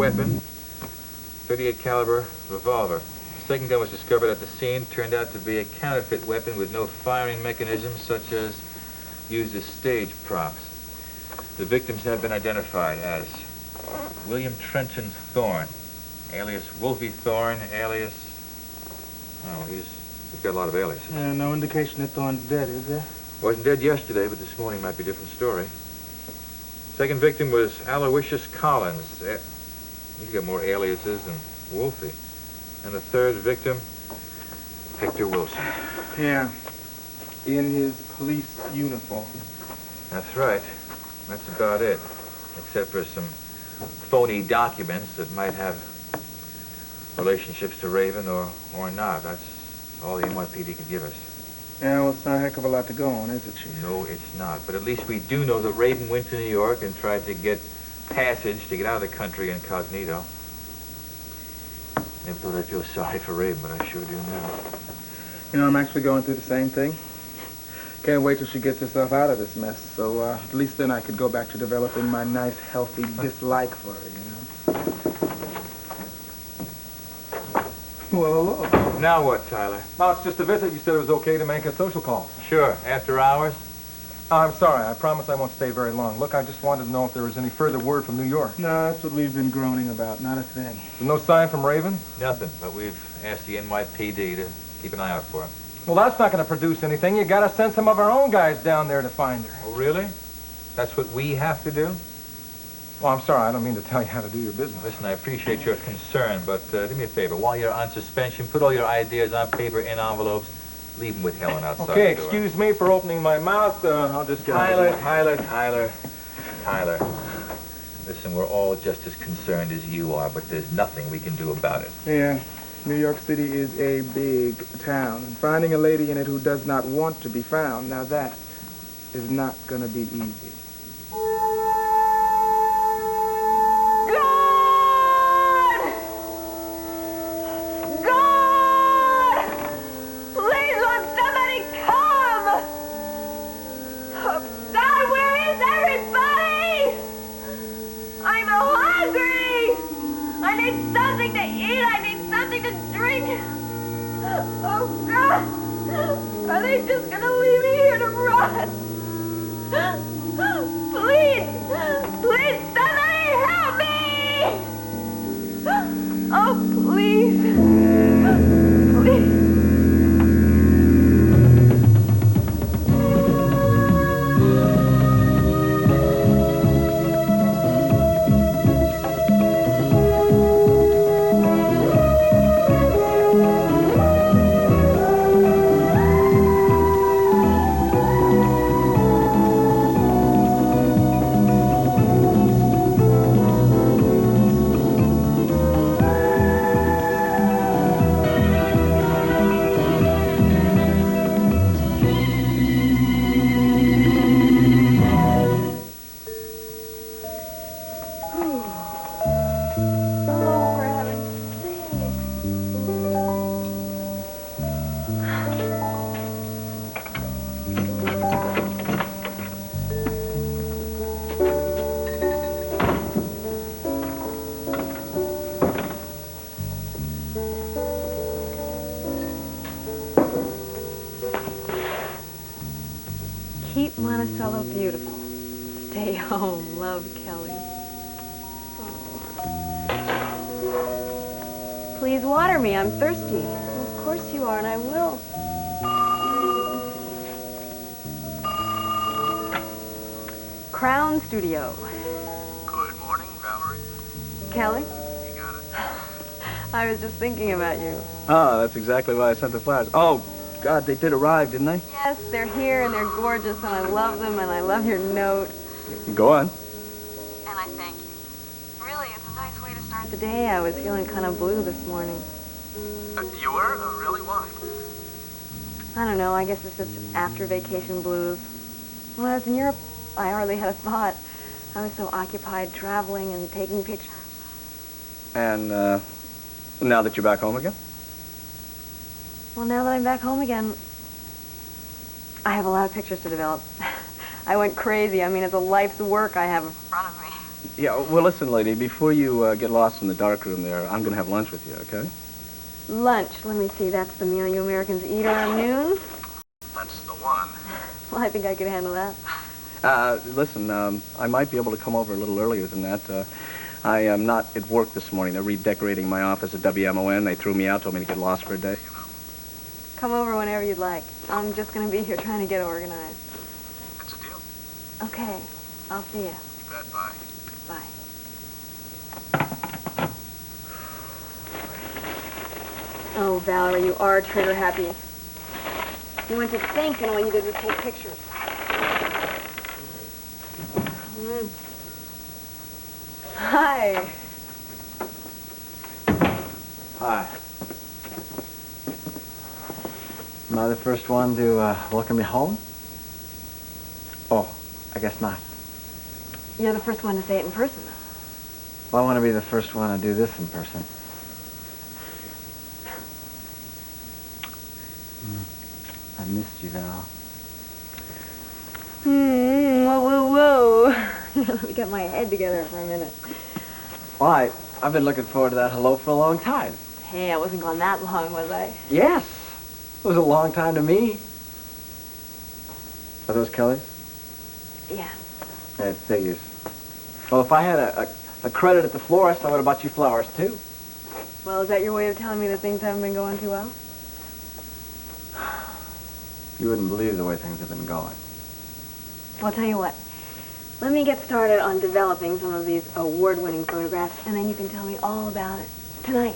weapon, 38 caliber revolver. The second gun was discovered at the scene, turned out to be a counterfeit weapon with no firing mechanism such as used as stage props. The victims have been identified as William Trenton Thorne, alias Wolfie Thorne, alias... Oh, he's got a lot of aliases. No indication that Thorne's dead, is there? Wasn't dead yesterday, but this morning might be a different story. Second victim was Aloysius Collins. He's got more aliases than Wolfie. And the third victim, Hector Wilson. Yeah, in his police uniform. That's right. That's about it. Except for some phony documents that might have relationships to Raven or not. That's all the NYPD could give us. Yeah, well, it's not a heck of a lot to go on, is it, Chief? No, it's not. But at least we do know that Raven went to New York and tried to get passage to get out of the country incognito. Never thought I'd feel sorry for Raven, but I sure do now. You know, I'm actually going through the same thing. Can't wait till she gets herself out of this mess. So at least then I could go back to developing my nice, healthy dislike for her, you know? Well, hello. Now what, Tyler? Well, it's just a visit. You said it was okay to make a social call. Sure. After hours? I'm sorry. I promise I won't stay very long. Look, I just wanted to know if there was any further word from New York. No, that's what we've been groaning about. Not a thing. So no sign from Raven? Nothing, but we've asked the NYPD to keep an eye out for her. Well, that's not going to produce anything. You got to send some of our own guys down there to find her. Oh, really? That's what we have to do? Well, I'm sorry. I don't mean to tell you how to do your business. Listen, I appreciate your concern, but do me a favor. While you're on suspension, put all your ideas on paper in envelopes. Leave them with Helen outside Okay, the door. excuse me for opening my mouth. I'll just get out of the way. Tyler. Listen, we're all just as concerned as you are, but there's nothing we can do about it. Yeah, New York City is a big town, and finding a lady in it who does not want to be found, now that is not gonna be easy. Are they just gonna leave me here to rot? Please! Please, somebody help me! Oh, please. Please. Keep Monticello beautiful. Stay home. Love, Kelly. Oh. Please water me. I'm thirsty. Well, of course you are, and I will. Crown Studio. Good morning, Valerie. Kelly? You got it. I was just thinking about you. Ah, that's exactly why I sent the flowers. Oh, God, they did arrive, didn't they? Yes, they're here, and they're gorgeous, and I love them, and I love your note. Go on. And I thank you. Really, it's a nice way to start the day. I was feeling kind of blue this morning. You were? Really? Why? I don't know. I guess it's just after vacation blues. When I was in Europe, I hardly had a thought. I was so occupied traveling and taking pictures. And, now that you're back home again? Well, now that I'm back home again, I have a lot of pictures to develop. I went crazy. I mean, it's a life's work I have in front of me. Yeah, well, listen, lady, before you get lost in the dark room there, I'm going to have lunch with you, okay? Lunch. Let me see. That's the meal you Americans eat around noon. That's the one. Well, I think I could handle that. Listen, I might be able to come over a little earlier than that. I am not at work this morning. They're redecorating my office at WMON. They threw me out, told me to get lost for a day. Come over whenever you'd like. I'm just going to be here trying to get organized. It's a deal. Okay. I'll see you. You bet. Bye. Bye. Oh, Valerie, you are trigger happy. You went to think and all you did was take pictures. Hi. Hi. Am I the first one to welcome me home? Oh, I guess not. You're the first one to say it in person. Well, I want to be the first one to do this in person. I missed you, Val. Whoa. Let me get my head together for a minute. Well, I've been looking forward to that hello for a long time. Hey, I wasn't gone that long, was I? Yes. It was a long time to me. Are those Kelly's? Yeah. It figures. Well, if I had a credit at the florist, I would have bought you flowers, too. Well, is that your way of telling me that things haven't been going too well? You wouldn't believe the way things have been going. Well, I'll tell you what. Let me get started on developing some of these award-winning photographs, and then you can tell me all about it tonight.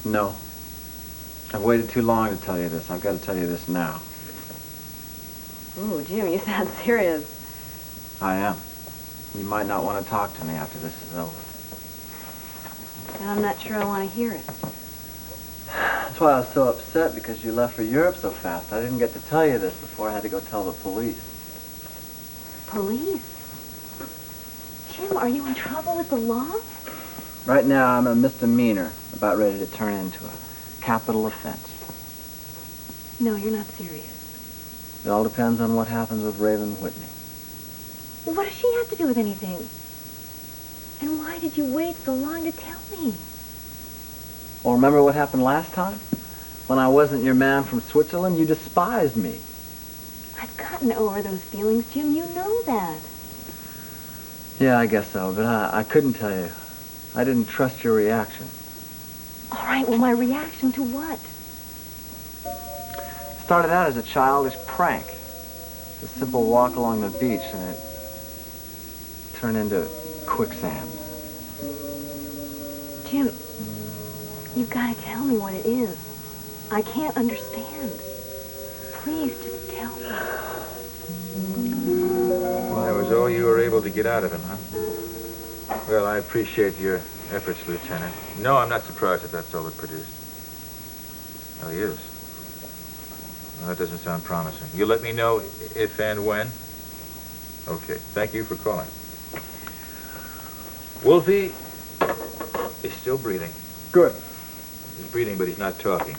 No. I've waited too long to tell you this. I've got to tell you this now. Ooh, Jim, you sound serious. I am. You might not want to talk to me after this is over. And I'm not sure I want to hear it. That's why I was so upset, because you left for Europe so fast. I didn't get to tell you this before I had to go tell the police. Police? Jim, are you in trouble with the law? Right now, I'm a misdemeanor about ready to turn into a capital offense. No, you're not serious. It all depends on what happens with Raven Whitney. Well, what does she have to do with anything? And why did you wait so long to tell me? Well, remember what happened last time? When I wasn't your man from Switzerland, you despised me. I've gotten over those feelings, Jim. You know that. Yeah, I guess so, but I couldn't tell you. I didn't trust your reaction. All right, well, my reaction to what? It started out as a childish prank. A simple walk along the beach, and it turned into quicksand. Jim, you've got to tell me what it is. I can't understand. Please, just tell me. Well, that was all you were able to get out of him, huh? Well, I appreciate your efforts, Lieutenant. No, I'm not surprised that that's all it produced. Oh, he is? Well, that doesn't sound promising. You'll let me know if and when? Okay, thank you for calling. Wolfie is still breathing. Good. He's breathing, but he's not talking.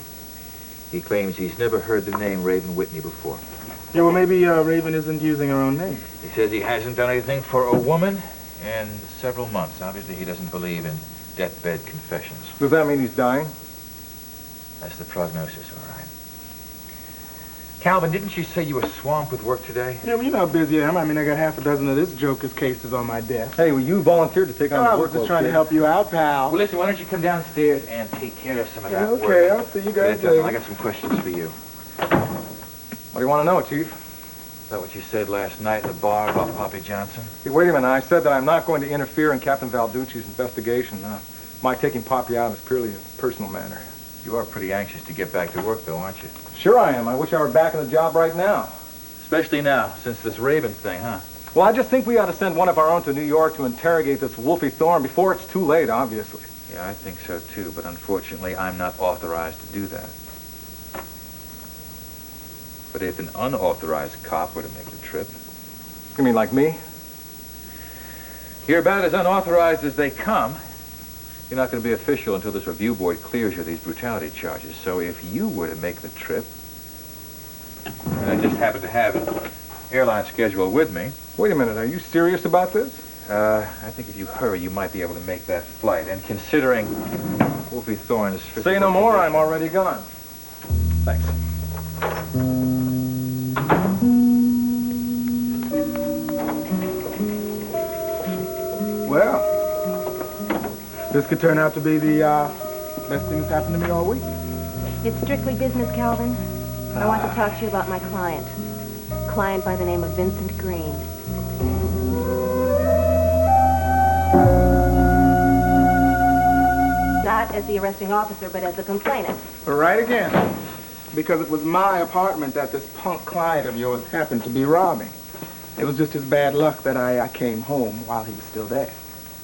He claims he's never heard the name Raven Whitney before. Yeah, well, maybe Raven isn't using her own name. He says he hasn't done anything for a woman in several months. Obviously, he doesn't believe in deathbed confessions. Does that mean he's dying? That's the prognosis, all right. Calvin, didn't you say you were swamped with work today? Yeah, well, you know how busy I am. I mean, I got half a dozen of this joker's cases on my desk. Hey, well, you volunteered to take on I the was workload, just trying to kid. help you out, pal. Well, listen, why don't you come downstairs and take care of some of that work? Okay, I'll see you guys later. I got some questions for you. What do you want to know, Chief? Is that what you said last night in the bar about Poppy Johnson? Hey, wait a minute. I said that I'm not going to interfere in Captain Valducci's investigation. My taking Poppy out is purely a personal matter. You are pretty anxious to get back to work, though, aren't you? Sure I am. I wish I were back in the job right now. Especially now, since this Raven thing, huh? Well, I just think we ought to send one of our own to New York to interrogate this Wolfie Thorne before it's too late, obviously. Yeah, I think so, too, but unfortunately, I'm not authorized to do that. But if an unauthorized cop were to make the trip... You mean like me? You're about as unauthorized as they come. You're not going to be official until this review board clears you of these brutality charges. So if you were to make the trip, and I just happen to have an airline schedule with me... Wait a minute. Are you serious about this? I think if you hurry, you might be able to make that flight. And considering Wolfie Thorne's physical Say no more, condition- I'm already gone. Thanks. Well, this could turn out to be the best thing that's happened to me all week. It's strictly business, Calvin. I want to talk to you about my client. Client by the name of Vincent Green. Not as the arresting officer, but as the complainant. Right again. Because it was my apartment that this punk client of yours happened to be robbing. It was just his bad luck that I came home while he was still there.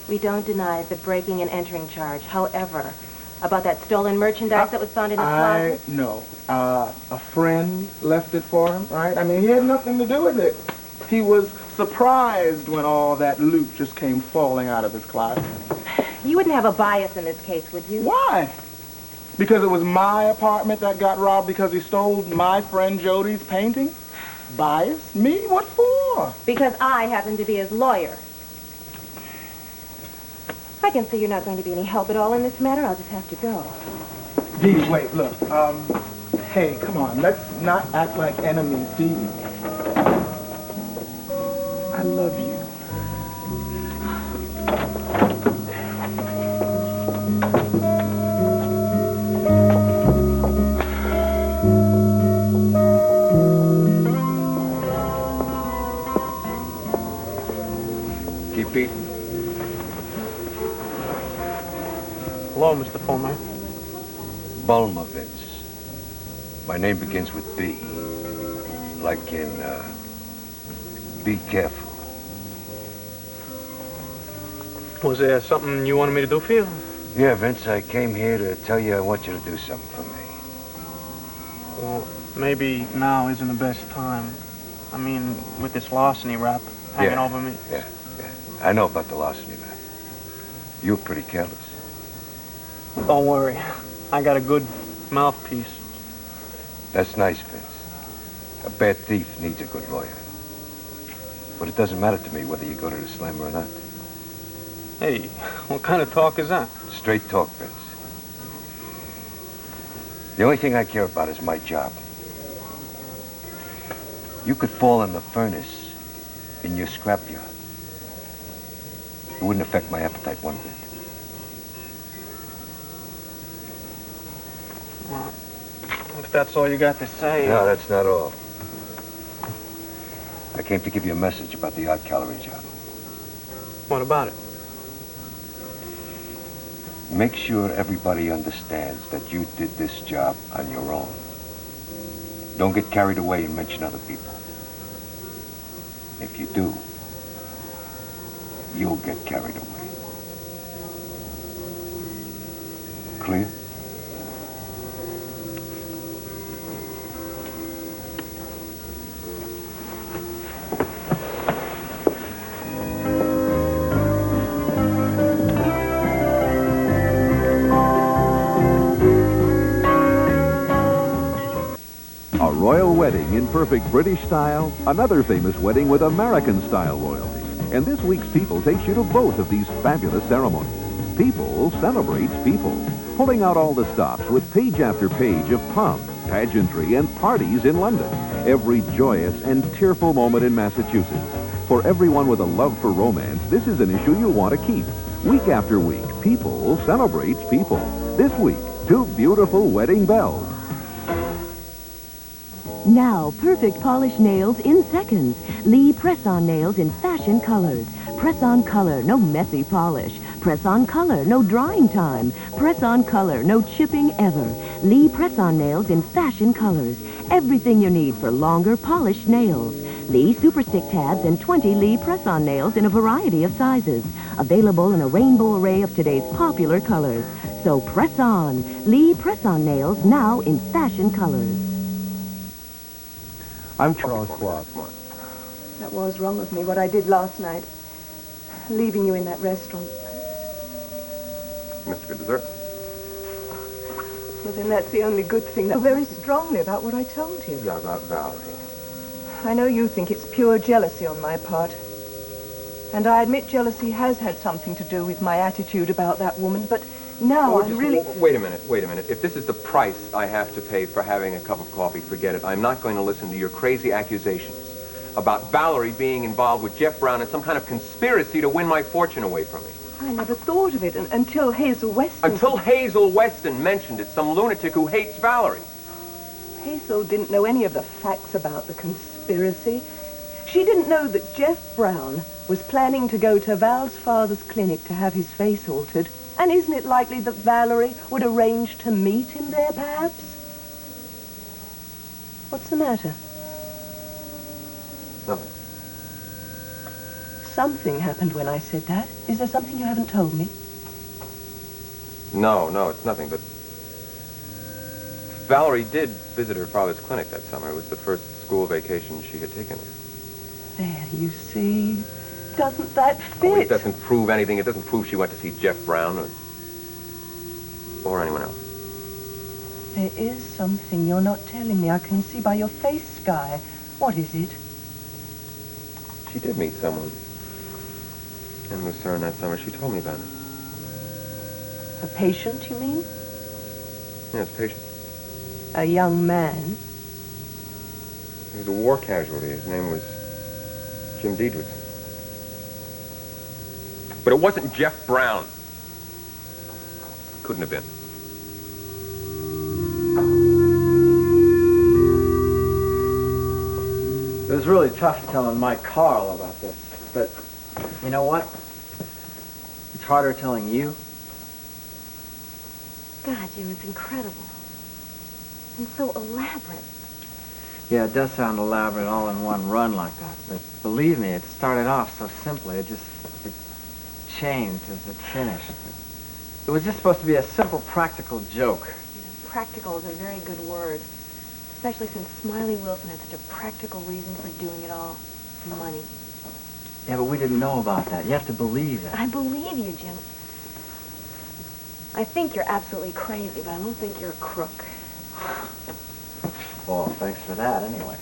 We don't deny the breaking and entering charge. However, about that stolen merchandise that was found in his closet? I know. A friend left it for him, right? I mean, he had nothing to do with it. He was surprised when all that loot just came falling out of his closet. You wouldn't have a bias in this case, would you? Why? Because it was my apartment that got robbed because he stole my friend Jody's painting? Bias? Me? What for? Because I happen to be his lawyer. I can see you're not going to be any help at all in this matter. I'll just have to go. Dee Dee, wait, look. Hey, come on. Let's not act like enemies, Dee Dee. I love you. Keep beating. Hello, Mr. Foreman. Bulmovitz. My name begins with B. Like in, be careful. Was there something you wanted me to do for you? Yeah, Vince, I came here to tell you I want you to do something for me. Well, maybe now isn't the best time. I mean, with this larceny rap hanging over me. Yeah. I know about the larceny rap. You're pretty careless. Don't worry. I got a good mouthpiece. That's nice, Vince. A bad thief needs a good lawyer. But it doesn't matter to me whether you go to the slam or not. Hey, what kind of talk is that? Straight talk, Vince. The only thing I care about is my job. You could fall in the furnace in your scrapyard. It wouldn't affect my appetite one bit. Well, if that's all you got to say... No, that's not all. I came to give you a message about the art gallery job. What about it? Make sure everybody understands that you did this job on your own. Don't get carried away and mention other people. If you do, you'll get carried away. Clear? A royal wedding in perfect British style, another famous wedding with American-style royalty. And this week's People takes you to both of these fabulous ceremonies. People celebrates people, pulling out all the stops with page after page of pomp, pageantry, and parties in London. Every joyous and tearful moment in Massachusetts. For everyone with a love for romance, this is an issue you'll want to keep. Week after week, People celebrates people. This week, 2 beautiful wedding bells. Now, perfect polished nails in seconds. Lee press-on nails in fashion colors. Press-on color, no messy polish. Press-on color, no drying time. Press-on color, no chipping ever. Lee press-on nails in fashion colors. Everything you need for longer, polished nails. Lee Super Stick tabs and 20 Lee press-on nails in a variety of sizes. Available in a rainbow array of today's popular colors. So press on. Lee press-on nails now in fashion colors. I'm Charles Schwab. That was wrong of me, what I did last night. Leaving you in that restaurant. Mr. Good Dessert. Well, then that's the only good thing. That very strongly about what I told you. Yeah, about Valerie. I know you think it's pure jealousy on my part. And I admit jealousy has had something to do with my attitude about that woman, but now I'm really... Wait a minute. If this is the price I have to pay for having a cup of coffee, forget it. I'm not going to listen to your crazy accusations about Valerie being involved with Jeff Brown in some kind of conspiracy to win my fortune away from me. I never thought of it until Hazel Weston... Until Hazel Weston mentioned it, some lunatic who hates Valerie. Hazel didn't know any of the facts about the conspiracy. She didn't know that Jeff Brown was planning to go to Val's father's clinic to have his face altered. And isn't it likely that Valerie would arrange to meet him there, perhaps? What's the matter? Nothing. Something happened when I said that. Is there something you haven't told me? No, it's nothing, but... Valerie did visit her father's clinic that summer. It was the first school vacation she had taken. There, you see. Doesn't that fit? Oh, it doesn't prove anything. It doesn't prove she went to see Jeff Brown or anyone else. There is something you're not telling me. I can see by your face, Sky. What is it? She did meet someone in Lucerne that summer. She told me about it. A patient, you mean? Yes, patient. A young man? He was a war casualty. His name was Jim Diedrichson. But it wasn't Jeff Brown. Couldn't have been. It was really tough telling Mike Carl about this, but you know what? It's harder telling you. God, Jim, it's incredible. And so elaborate. Yeah, it does sound elaborate all in one run like that, but believe me, it started off so simply. It changed as it finished. It was just supposed to be a simple, practical joke. Yeah, practical is a very good word, especially since Smiley Wilson had such a practical reason for doing it all. Money. Yeah, but we didn't know about that. You have to believe that. I believe you, Jim. I think you're absolutely crazy, but I don't think you're a crook. Well, thanks for that, anyway.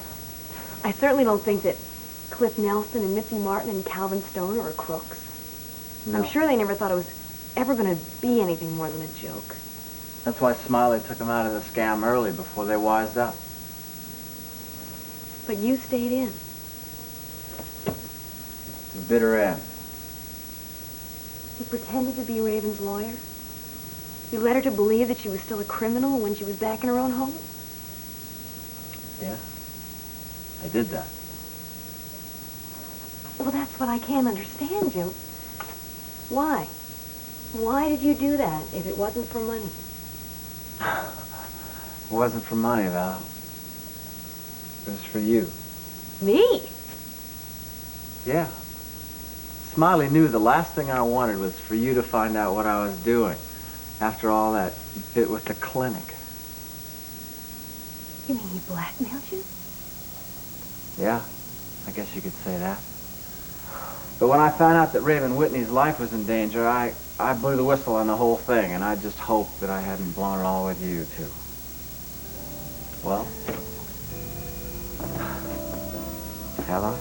I certainly don't think that Cliff Nelson and Mitzi Martin and Calvin Stone are crooks. No. I'm sure they never thought it was ever going to be anything more than a joke. That's why Smiley took them out of the scam early, before they wised up. But you stayed in. The bitter end. You pretended to be Raven's lawyer. You led her to believe that she was still a criminal when she was back in her own home. Yeah, I did that. Well, that's what I can't understand, Jim. Why? Why did you do that if it wasn't for money? It wasn't for money, Val. It was for you. Me? Yeah. Smiley knew the last thing I wanted was for you to find out what I was doing after all that bit with the clinic. You mean he blackmailed you? Yeah, I guess you could say that. But when I found out that Raven Whitney's life was in danger, I blew the whistle on the whole thing, and I just hoped that I hadn't blown it all with you, too. Well, have I?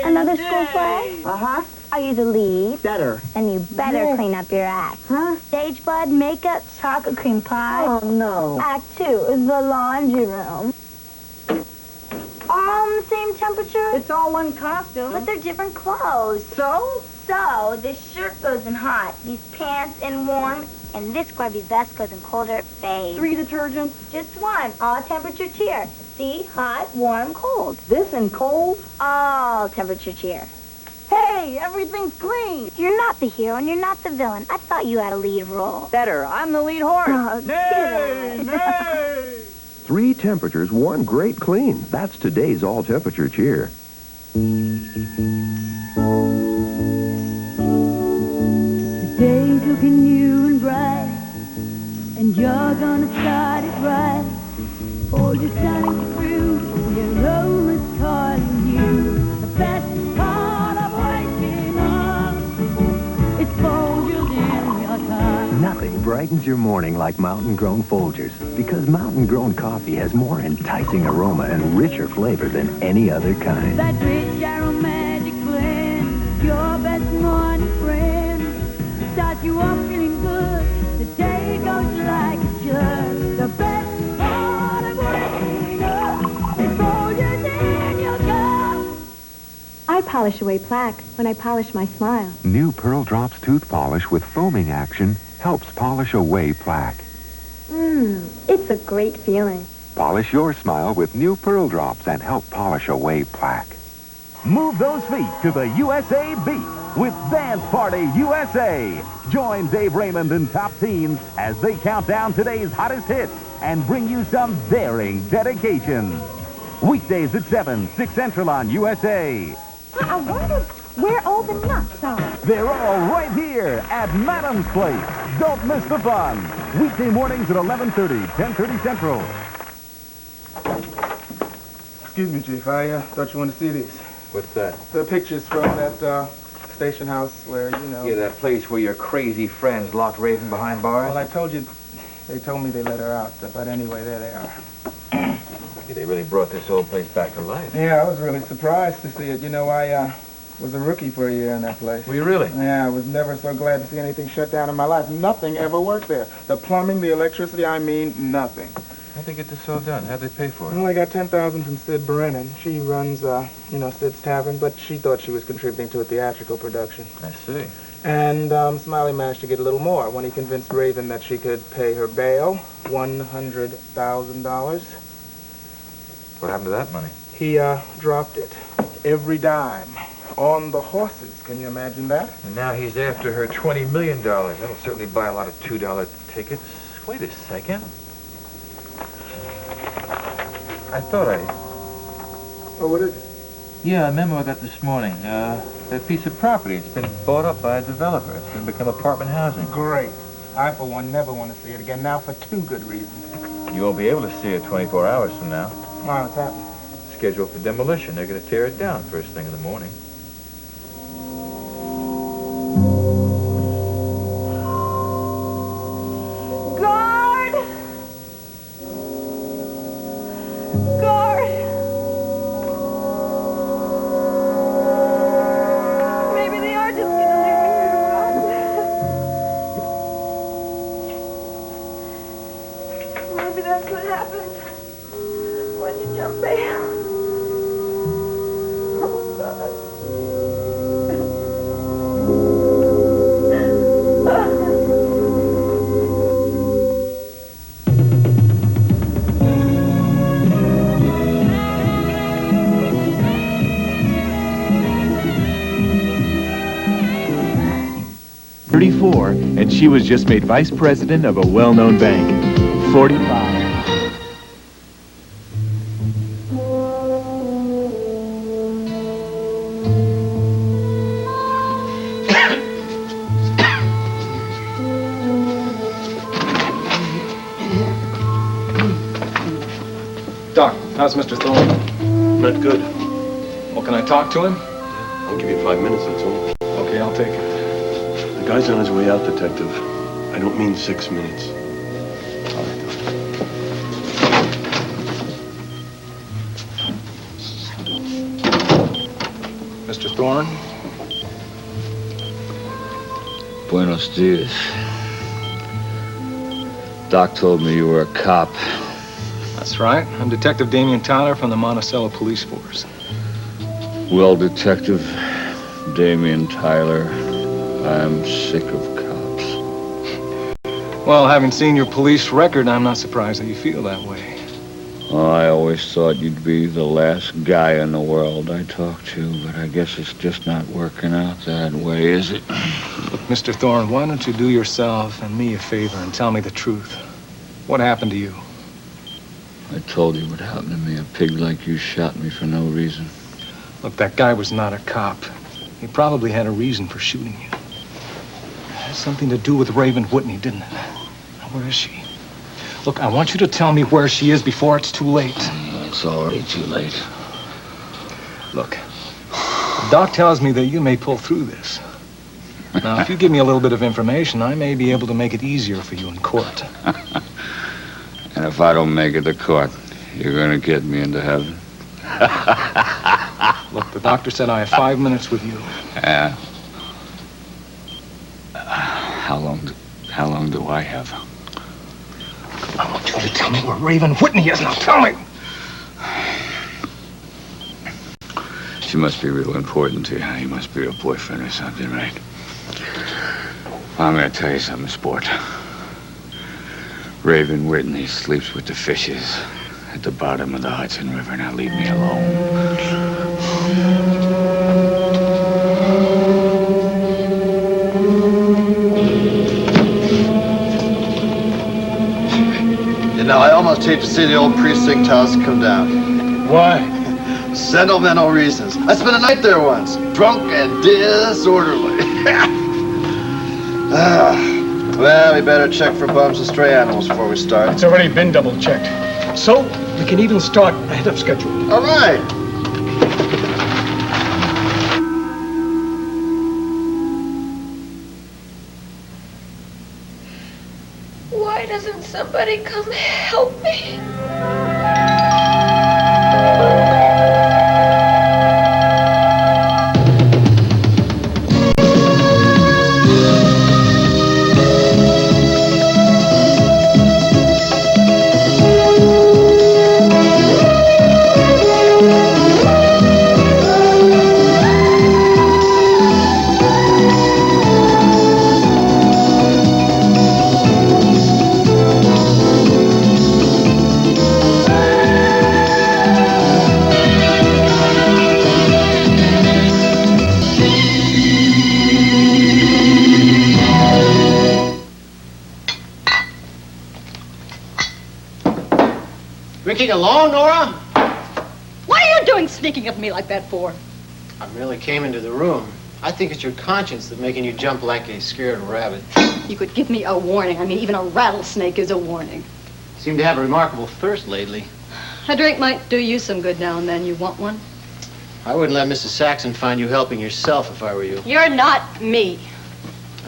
Another school play? Uh-huh. Are you the lead? Better. Then you better clean up your act. Huh? Stage bud, makeup, chocolate cream pie. Oh, no. Act 2 is the laundry room. All the same temperature? It's all one costume. But they're different clothes. So? So, this shirt goes in hot, these pants in warm, and this grubby vest goes in colder, fade. 3 detergents? Just one, all temperature cheer. See? Hot, warm, cold. This in cold? All temperature cheer. Hey, everything's clean. You're not the hero and you're not the villain. I thought you had a lead role. Better. I'm the lead horse. Nay, nay. 3 temperatures, 1 great clean. That's today's all-temperature cheer. The day's looking new and bright, and you're gonna start it right. Hold your sonic through, your aroma's calling you. The best part of waking up, it's Folgers in your car. Nothing brightens your morning like mountain-grown Folgers, because mountain-grown coffee has more enticing aroma and richer flavor than any other kind. That rich aromatic blend, your best morning friend. Start you off feeling good, the day goes like it should. The best part of waking up is Folgers in your cup. I polish away plaque when I polish my smile. New Pearl Drops tooth polish with foaming action helps polish away plaque. It's a great feeling. Polish your smile with new Pearl Drops and help polish away plaque. Move those feet to the USA beat with Dance Party USA. Join Dave Raymond and Top Teens as they count down today's hottest hits and bring you some daring dedications. Weekdays at 7, 6 Central on USA. I wonder where all the nuts are. They're all right here at Madam's Place. Don't miss the fun. Weekday mornings at 11:30, 10:30 Central. Excuse me, Chief. I thought you wanted to see these. What's that? The pictures from that station house where, you know... Yeah, that place where your crazy friends locked Raven behind bars? Well, I told you, they told me they let her out. But anyway, there they are. Yeah, they really brought this old place back to life. Yeah, I was really surprised to see it. You know, I was a rookie for a year in that place. Were you really? Yeah, I was never so glad to see anything shut down in my life. Nothing ever worked there. The plumbing, the electricity, I mean, nothing. How'd they get this all done? How'd they pay for it? Well, I got $10,000 from Sid Brennan. She runs, you know, Sid's Tavern, but she thought she was contributing to a theatrical production. I see. And Smiley managed to get a little more when he convinced Raven that she could pay her bail, $100,000. What happened to that money? He dropped it, every dime, on the horses. Can you imagine that? And now he's after her $20 million. That'll certainly buy a lot of $2 tickets. Wait a second. I thought Oh, what is it? Yeah, a memo I got this morning. That piece of property. It's been bought up by a developer. It's going to become apartment housing. Great. I, for one, never want to see it again. Now, for two good reasons. You won't be able to see it 24 hours from now. Why, what's happening? Scheduled for demolition. They're going to tear it down first thing in the morning. Guard! Guard! Maybe they are just gonna leave me here to rot. Maybe that's what happens when you jump bail. Oh, God. 34, and she was just made vice president of a well-known bank. 45. Doc, how's Mr. Thorne? Not good. Well, can I talk to him? I'll give you 5 minutes, that's all. Okay, I'll take it. The guy's on his way out, Detective. I don't mean 6 minutes. Mr. Thorne? Buenos dias. Doc told me you were a cop. That's right. I'm Detective Damian Tyler from the Monticello Police Force. Well, Detective Damian Tyler, I'm sick of cops. Well, having seen your police record, I'm not surprised that you feel that way. Oh, I always thought you'd be the last guy in the world I talked to, but I guess it's just not working out that way, is it? Look, Mr. Thorne, why don't you do yourself and me a favor and tell me the truth? What happened to you? I told you what happened to me. A pig like you shot me for no reason. Look, that guy was not a cop. He probably had a reason for shooting you. It had something to do with Raven Whitney, didn't it? Now, where is she? Look, I want you to tell me where she is before it's too late. It's already too late. Look, the doc tells me that you may pull through this. Now, if you give me a little bit of information, I may be able to make it easier for you in court. And if I don't make it to court, you're gonna get me into heaven? Look, the doctor said I have 5 minutes with you. Yeah. How long do I have? I want you to tell me where Raven Whitney is now. Tell me. She must be real important to you. He must be your boyfriend or something, right? Well, I'm gonna tell you something, sport. Raven Whitney sleeps with the fishes at the bottom of the Hudson River. Now leave me alone. You know, I almost hate to see the old precinct house come down. Why? Sentimental reasons. I spent a night there once, drunk and disorderly. Well, we better check for bums and stray animals before we start. It's already been double-checked. So, we can even start ahead of schedule. All right. Why doesn't somebody come help me? Drinking alone, Nora? What are you doing sneaking up at me like that for? I merely came into the room. I think it's your conscience that's making you jump like a scared rabbit. You could give me a warning. I mean, even a rattlesnake is a warning. You seem to have a remarkable thirst lately. A drink might do you some good now and then. You want one? I wouldn't let Mrs. Saxon find you helping yourself if I were you. You're not me.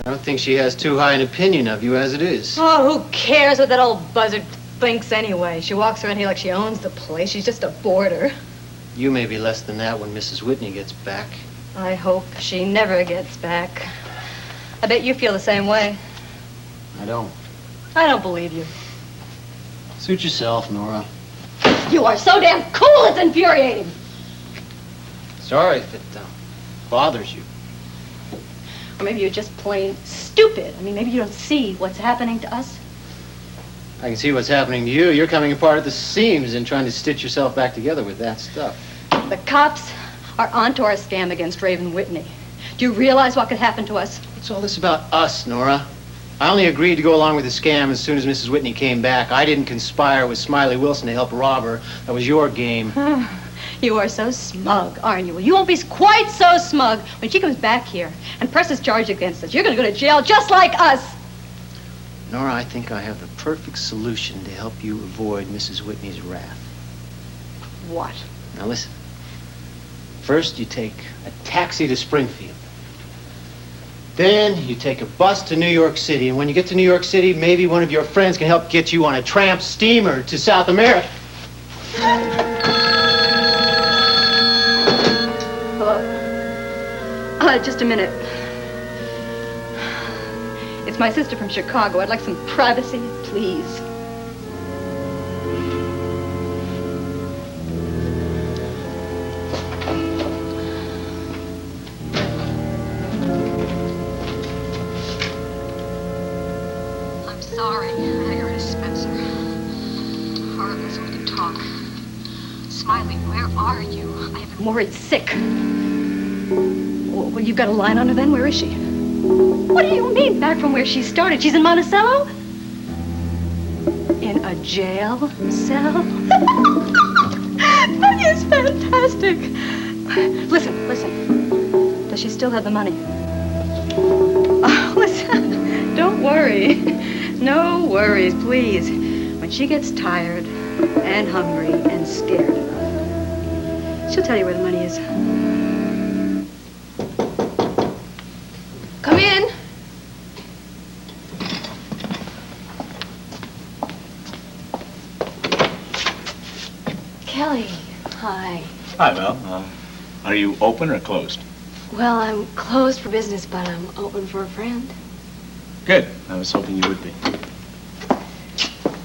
I don't think she has too high an opinion of you as it is. Oh, who cares what that old buzzard thinks anyway? She walks around here like she owns the place. She's just a boarder. You may be less than that when Mrs. Whitney gets back. I hope she never gets back. I bet you feel the same way. I don't. I don't believe you. Suit yourself, Nora. You are so damn cool, it's infuriating. Sorry if it bothers you. Or maybe you're just plain stupid. I mean, maybe you don't see what's happening to us. I can see what's happening to you. You're coming apart at the seams and trying to stitch yourself back together with that stuff. The cops are onto our scam against Raven Whitney. Do you realize what could happen to us? What's all this about us, Nora? I only agreed to go along with the scam as soon as Mrs. Whitney came back. I didn't conspire with Smiley Wilson to help rob her. That was your game. You are so smug, aren't you? Well, you won't be quite so smug when she comes back here and presses charge against us. You're going to go to jail just like us. Nora, I think I have the perfect solution to help you avoid Mrs. Whitney's wrath. What? Now listen. First, you take a taxi to Springfield. Then you take a bus to New York City. And when you get to New York City, maybe one of your friends can help get you on a tramp steamer to South America. Hello? Just a minute. It's my sister from Chicago. I'd like some privacy, please. I'm sorry. I heard a Spencer. Harlan, so we can talk. Smiley, where are you? I am worried sick. Well, you've got a line on her then? Where is she? What do you mean, back from where she started? She's in Monticello? In a jail cell? That is fantastic. Listen. Does she still have the money? Oh, listen. Don't worry. No worries, please. When she gets tired and hungry and scared enough, she'll tell you where the money is. Come in. Kelly, hi. Hi, Val. Are you open or closed? Well, I'm closed for business, but I'm open for a friend. Good. I was hoping you would be.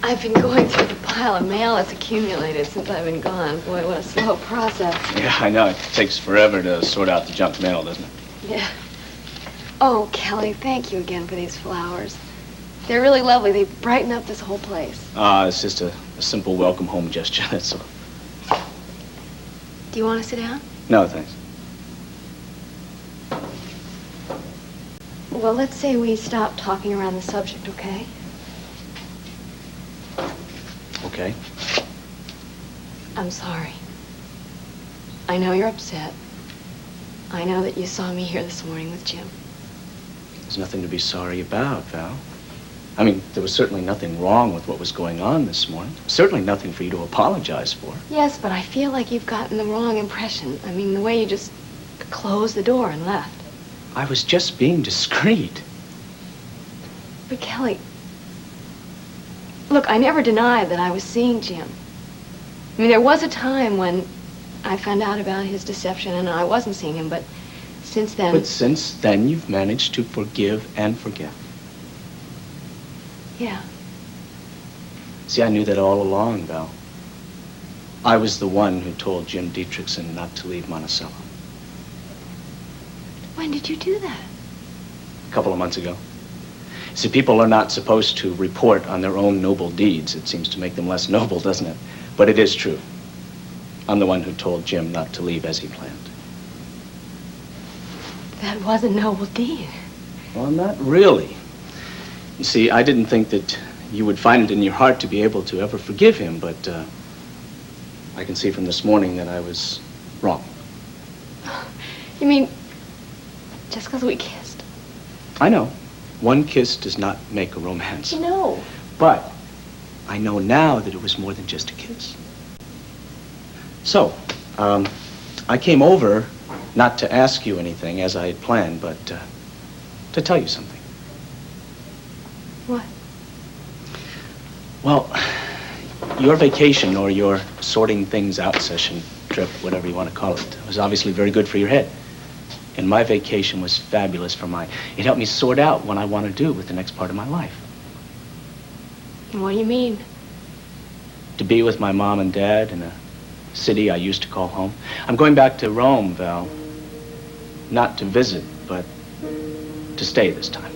I've been going through the pile of mail that's accumulated since I've been gone. Boy, what a slow process. Yeah, I know. It takes forever to sort out the junk mail, doesn't it? Yeah. Oh, Kelly, thank you again for these flowers. They're really lovely. They brighten up this whole place. It's just a simple welcome home gesture, that's all. Do you want to sit down? No, thanks. Well, let's say we stop talking around the subject, okay? Okay. I'm sorry. I know you're upset. I know that you saw me here this morning with Jim. There's nothing to be sorry about, Val. I mean, there was certainly nothing wrong with what was going on this morning. Certainly nothing for you to apologize for. Yes, but I feel like you've gotten the wrong impression. I mean, the way you just closed the door and left. I was just being discreet. But Kelly, look, I never denied that I was seeing Jim. I mean, there was a time when I found out about his deception and I wasn't seeing him, but since then... But since then, you've managed to forgive and forget. Yeah. See, I knew that all along, Val. I was the one who told Jim Dietrichson not to leave Monticello. When did you do that? A couple of months ago. See, people are not supposed to report on their own noble deeds. It seems to make them less noble, doesn't it? But it is true. I'm the one who told Jim not to leave as he planned. That was a noble deed. Well, not really. You see, I didn't think that you would find it in your heart to be able to ever forgive him, but I can see from this morning that I was wrong. You mean, just because we kissed? I know. One kiss does not make a romance. You know. But I know now that it was more than just a kiss. So, I came over not to ask you anything as I had planned, but to tell you something. What? Well, your vacation or your sorting things out session, trip, whatever you want to call it, was obviously very good for your head. And my vacation was fabulous for mine. It helped me sort out what I want to do with the next part of my life. What do you mean? To be with my mom and dad in a city I used to call home. I'm going back to Rome, Val. Not to visit, but to stay this time.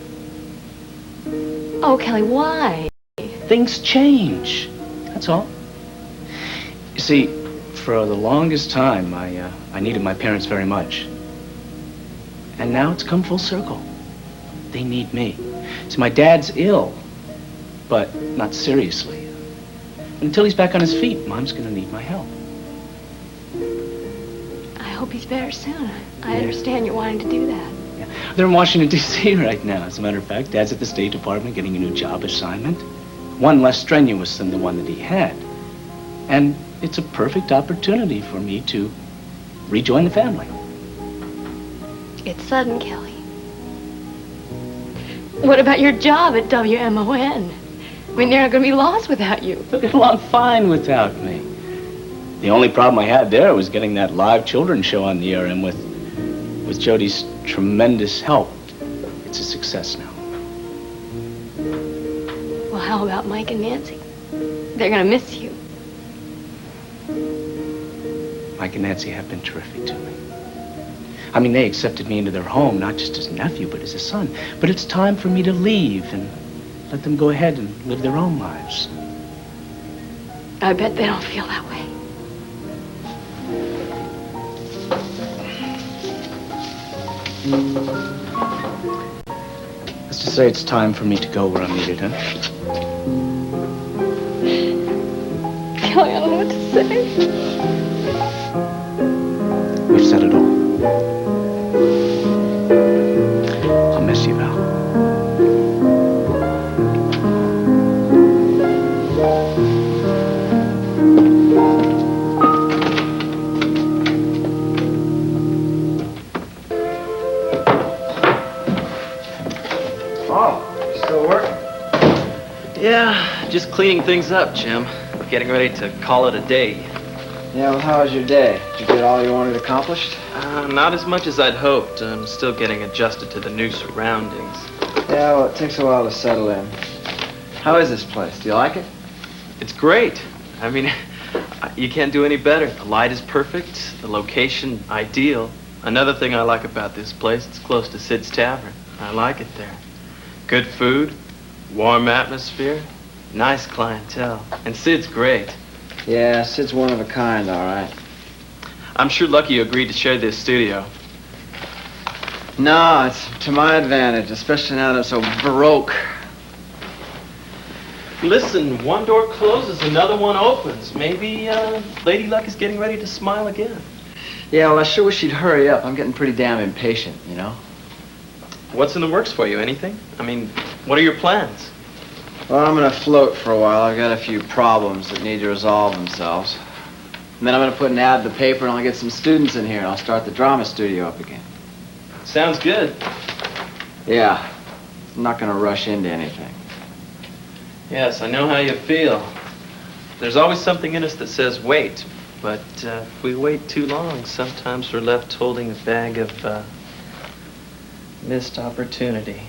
Oh, Kelly, why? Things change. That's all. You see, for the longest time, I needed my parents very much. And now it's come full circle. They need me. See, my dad's ill, but not seriously. And until he's back on his feet, Mom's gonna need my help. I hope he's better soon. I understand you're wanting to do that. Yeah. They're in Washington, D.C. right now. As a matter of fact, Dad's at the State Department getting a new job assignment. One less strenuous than the one that he had. And it's a perfect opportunity for me to rejoin the family. It's sudden, Kelly. What about your job at WMON? I mean, they're not going to be lost without you. They'll get along fine without me. The only problem I had there was getting that live children's show on the air, and with Jody's tremendous help, it's a success now. Well, how about Mike and Nancy? They're going to miss you. Mike and Nancy have been terrific to me. I mean, they accepted me into their home, not just as a nephew, but as a son. But it's time for me to leave and let them go ahead and live their own lives. I bet they don't feel that way. Let's just say it's time for me to go where I'm needed, huh? Kelly, I don't know what to say. We've said it Oh, still working? Yeah, just cleaning things up, Jim. Getting ready to call it a day. Yeah, well, how was your day? Did you get all you wanted accomplished? Not as much as I'd hoped. I'm still getting adjusted to the new surroundings. Yeah, well, it takes a while to settle in. How is this place? Do you like it? It's great. I mean, you can't do any better. The light is perfect, the location ideal. Another thing I like about this place, it's close to Sid's Tavern. I like it there. Good food, warm atmosphere, nice clientele. And Sid's great. Yeah, Sid's one of a kind, all right. I'm sure lucky you agreed to share this studio. No, it's to my advantage, especially now that it's so baroque. Listen, one door closes, another one opens. Maybe Lady Luck is getting ready to smile again. Yeah, well, I sure wish she'd hurry up. I'm getting pretty damn impatient, you know? What's in the works for you? Anything? I mean, what are your plans? Well, I'm gonna float for a while. I've got a few problems that need to resolve themselves. And then I'm gonna put an ad in the paper and I'll get some students in here and I'll start the drama studio up again. Sounds good. Yeah, I'm not gonna rush into anything. Yes, I know how you feel. There's always something in us that says wait, but if we wait too long, sometimes we're left holding a bag of missed opportunity.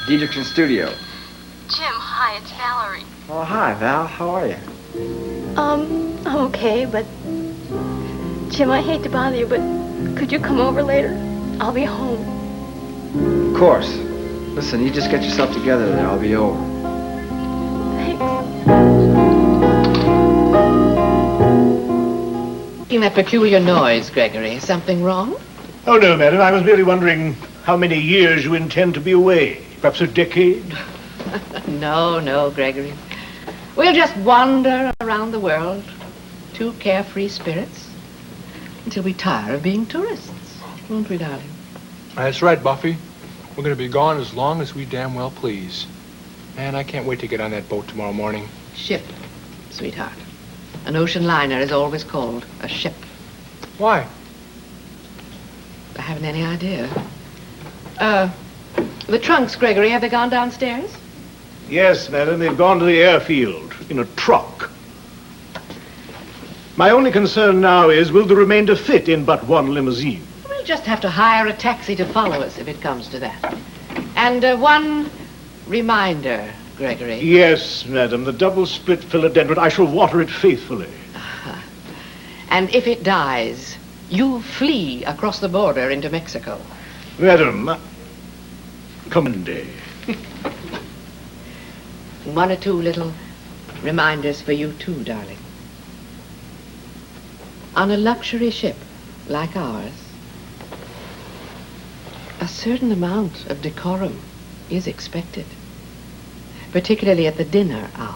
Diedrichson Studio. Jim, hi, it's Valerie. Oh, hi, Val. How are you? I'm okay, but... Jim, I hate to bother you, but could you come over later? I'll be home. Of course. Listen, you just get yourself together there. I'll be over. Making that peculiar noise, Gregory. Something wrong? Oh, no, madam. I was merely wondering how many years you intend to be away. Perhaps a decade? No, Gregory. We'll just wander around the world, two carefree spirits, until we tire of being tourists. Won't we, darling? That's right, Buffy. We're going to be gone as long as we damn well please. Man, I can't wait to get on that boat tomorrow morning. Ship, sweetheart. An ocean liner is always called a ship. Why? I haven't any idea. The trunks, Gregory, have they gone downstairs? Yes, madam. They've gone to the airfield in a truck. My only concern now is, will the remainder fit in but one limousine? We'll just have to hire a taxi to follow us if it comes to that. And one reminder, Gregory. Yes, madam. The double-split philodendron. I shall water it faithfully. And if it dies, you flee across the border into Mexico. Madam, commende. One or two little reminders for you too, darling. On a luxury ship like ours, a certain amount of decorum is expected, particularly at the dinner hour.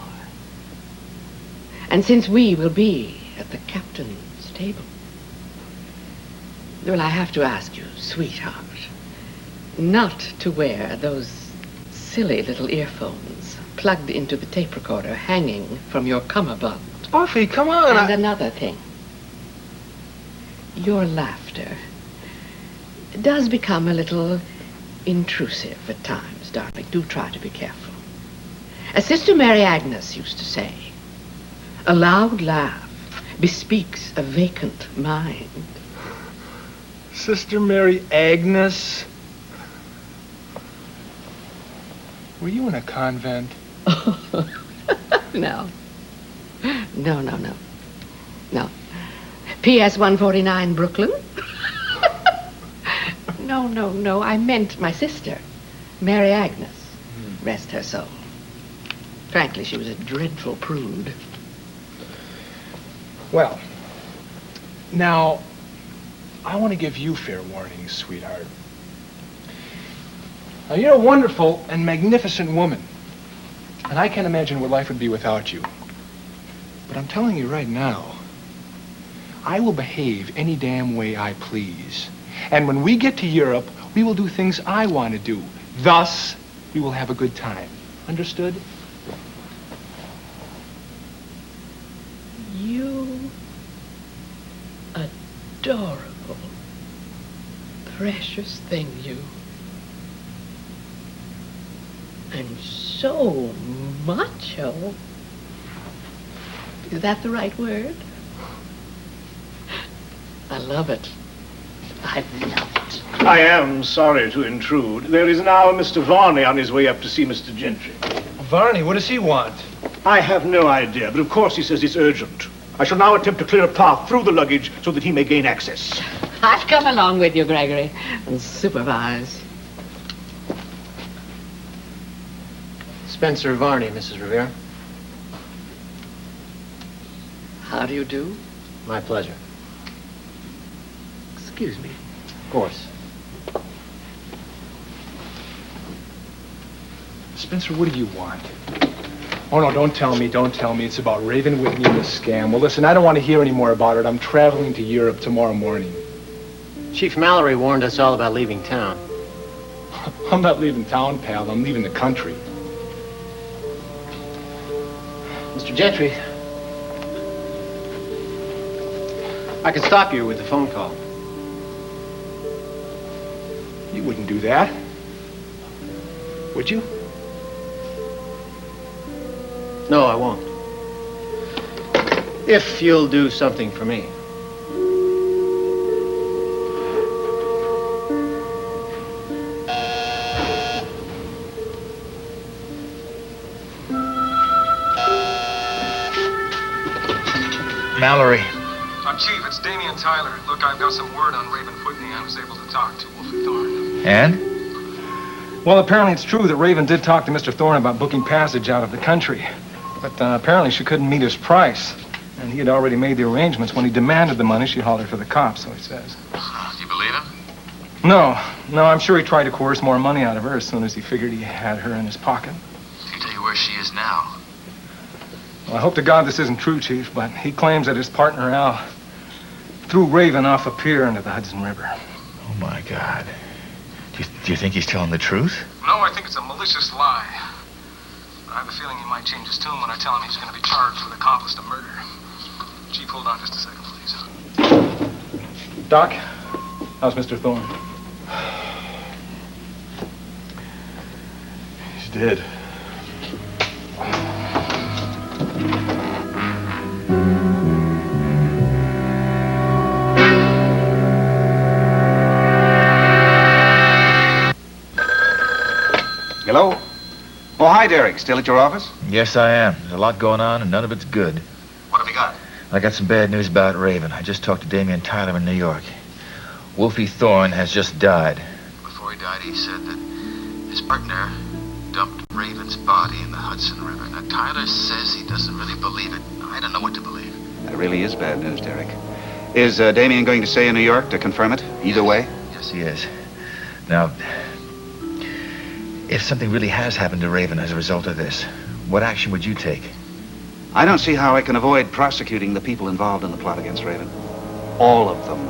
And since we will be at the captain's table, well, I have to ask you, sweetheart, not to wear those silly little earphones plugged into the tape recorder hanging from your cummerbund. Buffy, come on. And another thing. Your laughter does become a little intrusive at times, darling. Do try to be careful. As Sister Mary Agnes used to say, a loud laugh bespeaks a vacant mind. Sister Mary Agnes? Were you in a convent? No. No. PS 149 Brooklyn? No. I meant my sister, Mary Agnes. Rest her soul. Frankly, she was a dreadful prude. Well, now, I want to give you fair warning, sweetheart. Now, you're a wonderful and magnificent woman, and I can't imagine what life would be without you. But I'm telling you right now, I will behave any damn way I please. And when we get to Europe, we will do things I want to do. Thus, we will have a good time. Understood? You adorable precious thing, you. And so macho. Is that the right word? I love it. I love it. I am sorry to intrude. There is now Mr. Varney on his way up to see Mr. Gentry. Varney, what does he want? I have no idea, but of course he says it's urgent. I shall now attempt to clear a path through the luggage so that he may gain access. I've come along with you, Gregory, and supervise. Spencer Varney, Mrs. Revere. How do you do? My pleasure. Excuse me. Of course. Spencer, what do you want? Oh, no, don't tell me. It's about Raven Whitney and the scam. Well, listen, I don't want to hear any more about it. I'm traveling to Europe tomorrow morning. Chief Mallory warned us all about leaving town. I'm not leaving town, pal. I'm leaving the country. Mr. Gentry, I can stop you with a phone call. You wouldn't do that. Would you? No, I won't. If you'll do something for me. Mallory. Chief, it's Damien Tyler. Look, I've got some word on Raven Whitney. I was able to talk to Wolfie Thorne. And? Well, apparently it's true that Raven did talk to Mr. Thorne about booking passage out of the country. But apparently she couldn't meet his price. And he had already made the arrangements. When he demanded the money, she hollered for the cops, so he says. Do you believe him? No, I'm sure he tried to coerce more money out of her as soon as he figured he had her in his pocket. Can you tell you where she is now? Well, I hope to God this isn't true, Chief, but he claims that his partner, Al, threw Raven off a pier into the Hudson River. Oh, my God. Do you think he's telling the truth? No, I think it's a malicious lie. I have a feeling he might change his tune when I tell him he's going to be charged with accomplice to murder. Chief, hold on just a second, please. Doc, how's Mr. Thorne? He's dead. Hello? Oh, hi, Derek. Still at your office? Yes, I am. There's a lot going on, and none of it's good. What have you got? I got some bad news about Raven. I just talked to Damien Tyler in New York. Wolfie Thorne has just died. Before he died, he said that his partner dumped Raven's body in the Hudson River. Now, Tyler says he doesn't really believe it. I don't know what to believe. That really is bad news, Derek. Is Damien going to stay in New York to confirm it? Either way? Yes, he is. Now, if something really has happened to Raven as a result of this, what action would you take? I don't see how I can avoid prosecuting the people involved in the plot against Raven. All of them.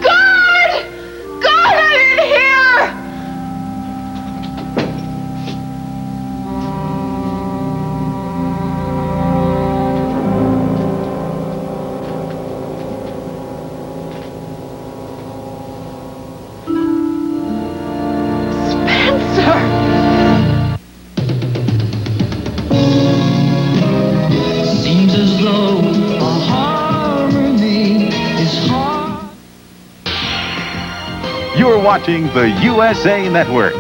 God! God, I'm in here! Seems as though a harmony is hard. You're watching the USA Network.